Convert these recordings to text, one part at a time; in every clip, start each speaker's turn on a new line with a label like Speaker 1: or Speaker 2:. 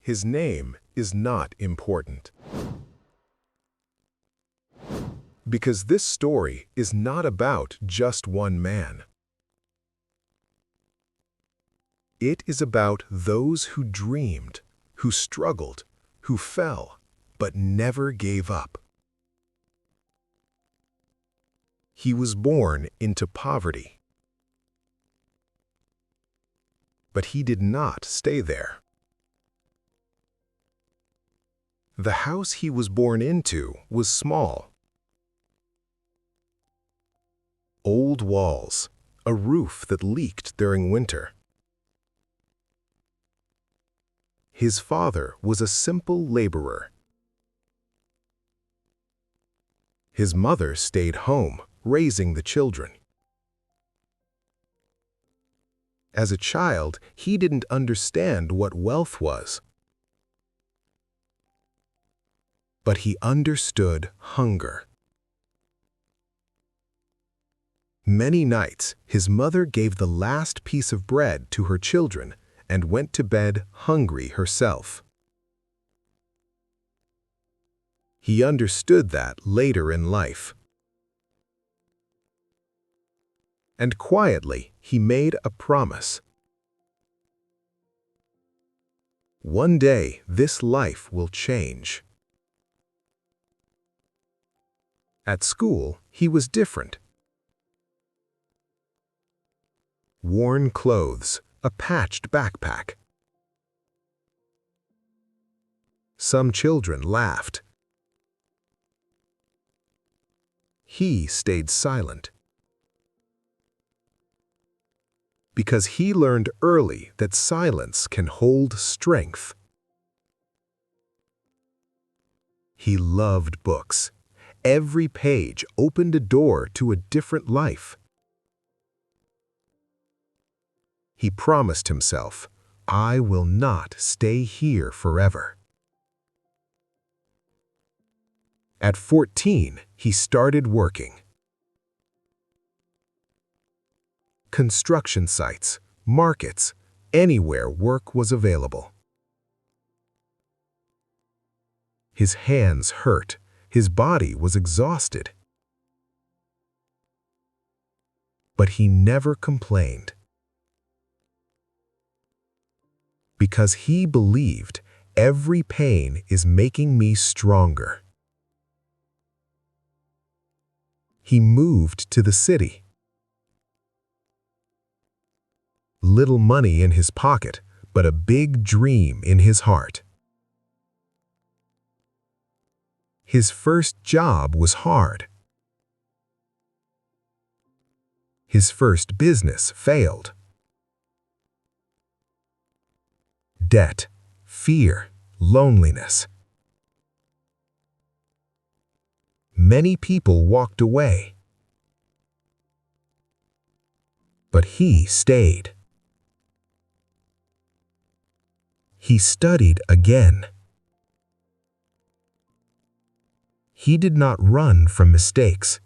Speaker 1: His name is not important. Because this story is not about just one man. It is about those who dreamed, who struggled, who fell, but never gave up. He was born into poverty. But he did not stay there. The house he was born into was small. Old walls, a roof that leaked during winter. His father was a simple laborer. His mother stayed home, raising the children. As a child, he didn't understand what wealth was. But he understood hunger. Many nights, his mother gave the last piece of bread to her children and went to bed hungry herself. He understood that later in life. And quietly, he made a promise. One day, this life will change. At school, he was different. Worn clothes, a patched backpack. Some children laughed. He stayed silent. Because he learned early that silence can hold strength. He loved books. Every page opened a door to a different life. He promised himself, "I will not stay here forever." At 14, he started working. Construction sites, markets, anywhere work was available. His hands hurt. His body was exhausted. But he never complained. Because he believed, every pain is making me stronger. He moved to the city. Little money in his pocket, but a big dream in his heart. His first job was hard. His first business failed. Debt, fear, loneliness. Many people walked away. But he stayed. He studied again. He did not run from mistakes.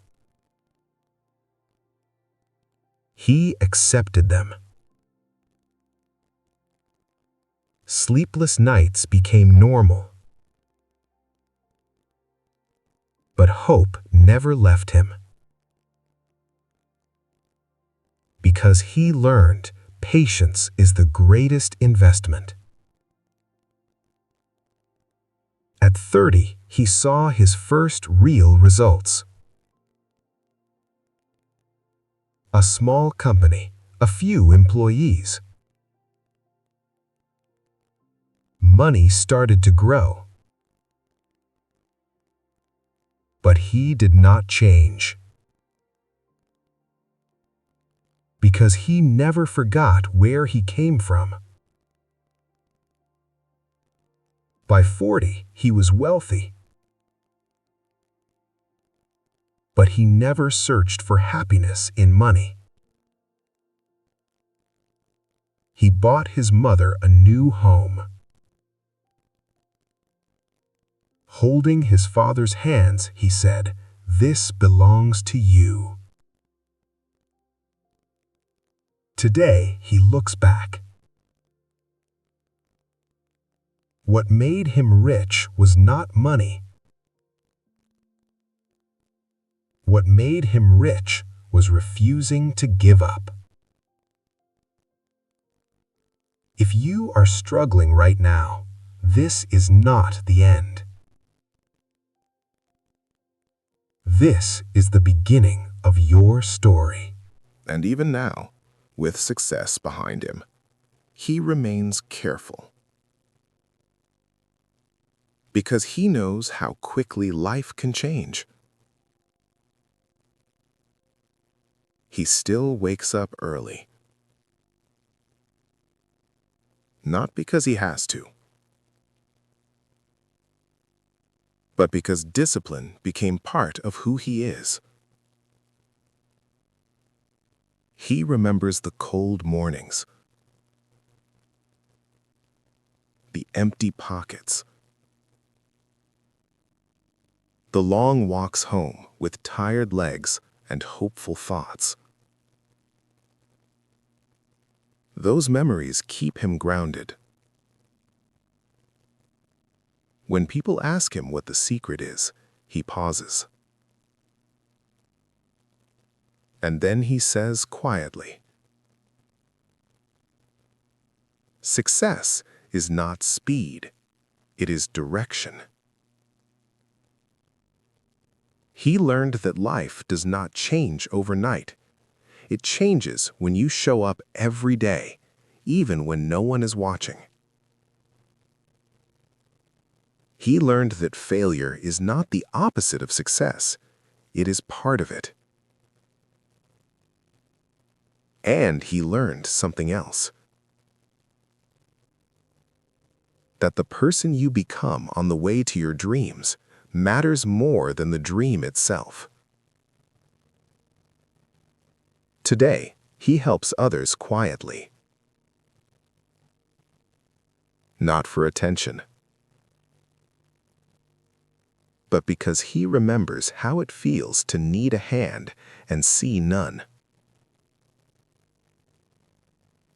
Speaker 1: He accepted them. Sleepless nights became normal. But hope never left him. Because he learned patience is the greatest investment. At 30, he saw his first real results. A small company, a few employees. Money started to grow. But he did not change. Because he never forgot where he came from. By 40, he was wealthy. But he never searched for happiness in money. He bought his mother a new home. Holding his father's hands, he said, "This belongs to you." Today, he looks back. What made him rich was not money. What made him rich was refusing to give up. If you are struggling right now, this is not the end. This is the beginning of your story. And even now, with success behind him, he remains careful. Because he knows how quickly life can change. He still wakes up early. Not because he has to, but because discipline became part of who he is. He remembers the cold mornings, the empty pockets, the long walks home with tired legs and hopeful thoughts. Those memories keep him grounded. When people ask him what the secret is, he pauses. And then he says quietly, "Success is not speed, it is direction." He learned that life does not change overnight. It changes when you show up every day, even when no one is watching. He learned that failure is not the opposite of success. It is part of it. And he learned something else. That the person you become on the way to your dreams matters more than the dream itself. Today, he helps others quietly. Not for attention, but because he remembers how it feels to need a hand and see none.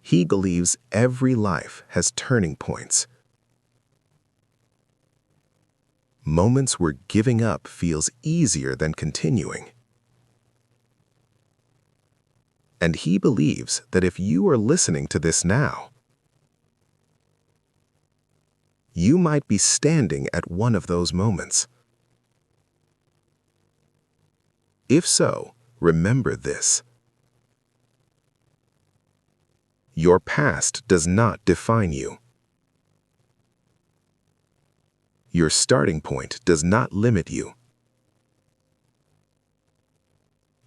Speaker 1: He believes every life has turning points. Moments where giving up feels easier than continuing. And he believes that if you are listening to this now, you might be standing at one of those moments. If so, remember this. Your past does not define you. Your starting point does not limit you.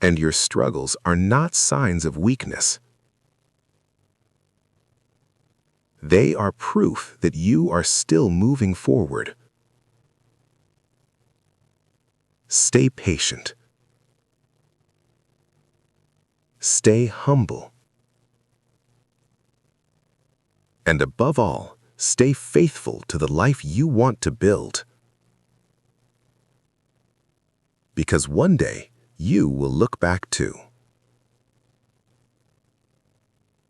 Speaker 1: And your struggles are not signs of weakness. They are proof that you are still moving forward. Stay patient. Stay humble. And above all, stay faithful to the life you want to build. Because one day, you will look back too.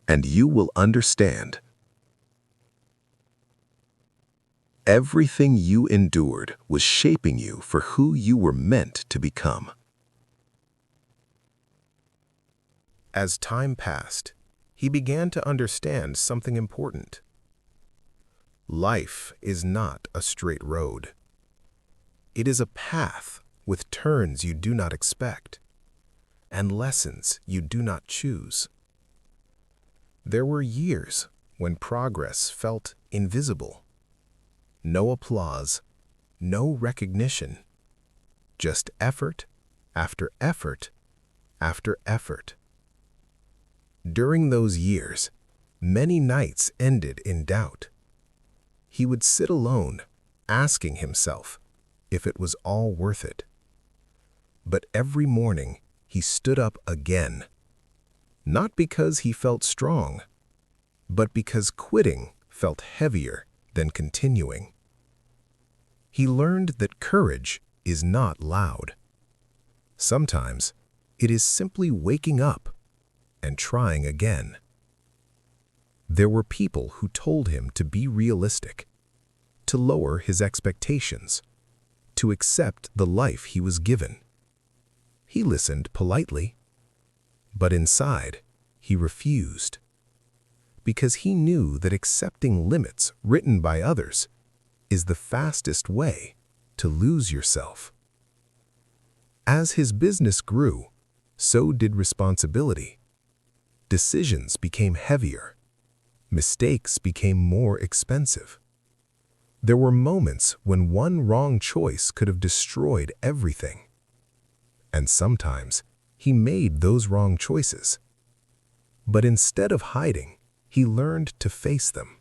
Speaker 1: And you will understand. Everything you endured was shaping you for who you were meant to become. As time passed, he began to understand something important. Life is not a straight road. It is a path with turns you do not expect and lessons you do not choose. There were years when progress felt invisible. No applause, no recognition, just effort after effort after effort. During those years, many nights ended in doubt. He would sit alone, asking himself if it was all worth it. But every morning, he stood up again, not because he felt strong, but because quitting felt heavier than continuing. He learned that courage is not loud. Sometimes, it is simply waking up and trying again. There were people who told him to be realistic, to lower his expectations, to accept the life he was given. He listened politely, but inside, he refused, because he knew that accepting limits written by others is the fastest way to lose yourself. As his business grew, so did responsibility. Decisions became heavier. Mistakes became more expensive. There were moments when one wrong choice could have destroyed everything. And sometimes he made those wrong choices. But instead of hiding, he learned to face them.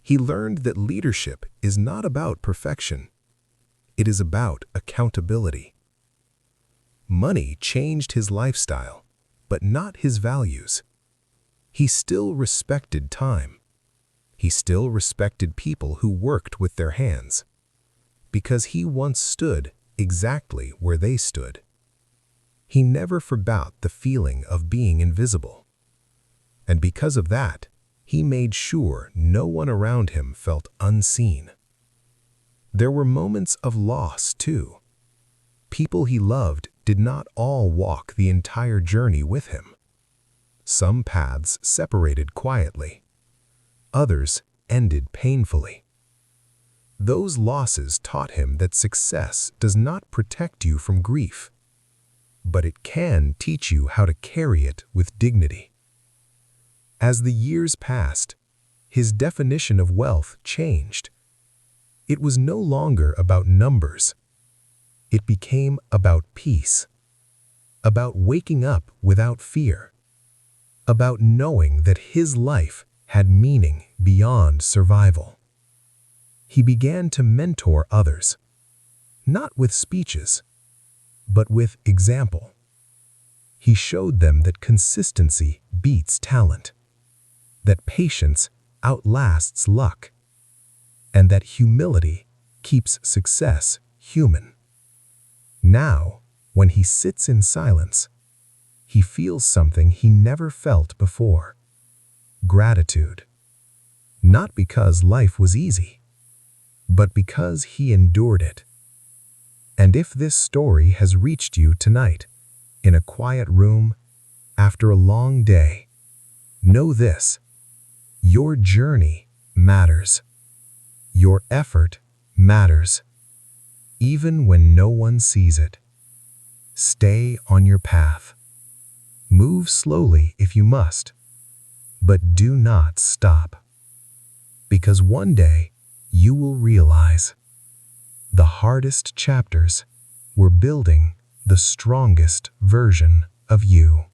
Speaker 1: He learned that leadership is not about perfection. It is about accountability. Money changed his lifestyle, but not his values. He still respected time. He still respected people who worked with their hands, because he once stood exactly where they stood. He never forgot the feeling of being invisible. And because of that, he made sure no one around him felt unseen. There were moments of loss, too. People he loved did not all walk the entire journey with him. Some paths separated quietly. Others ended painfully. Those losses taught him that success does not protect you from grief, but it can teach you how to carry it with dignity. As the years passed, his definition of wealth changed. It was no longer about numbers. It became about peace, about waking up without fear, about knowing that his life had meaning beyond survival. He began to mentor others, not with speeches, but with example. He showed them that consistency beats talent, that patience outlasts luck, and that humility keeps success human. Now, when he sits in silence, he feels something he never felt before: gratitude. Not because life was easy, but because he endured it. And if this story has reached you tonight, in a quiet room, after a long day, know this: your journey matters. Your effort matters, even when no one sees it. Stay on your path. Move slowly if you must, but do not stop. Because one day you will realize the hardest chapters were building the strongest version of you.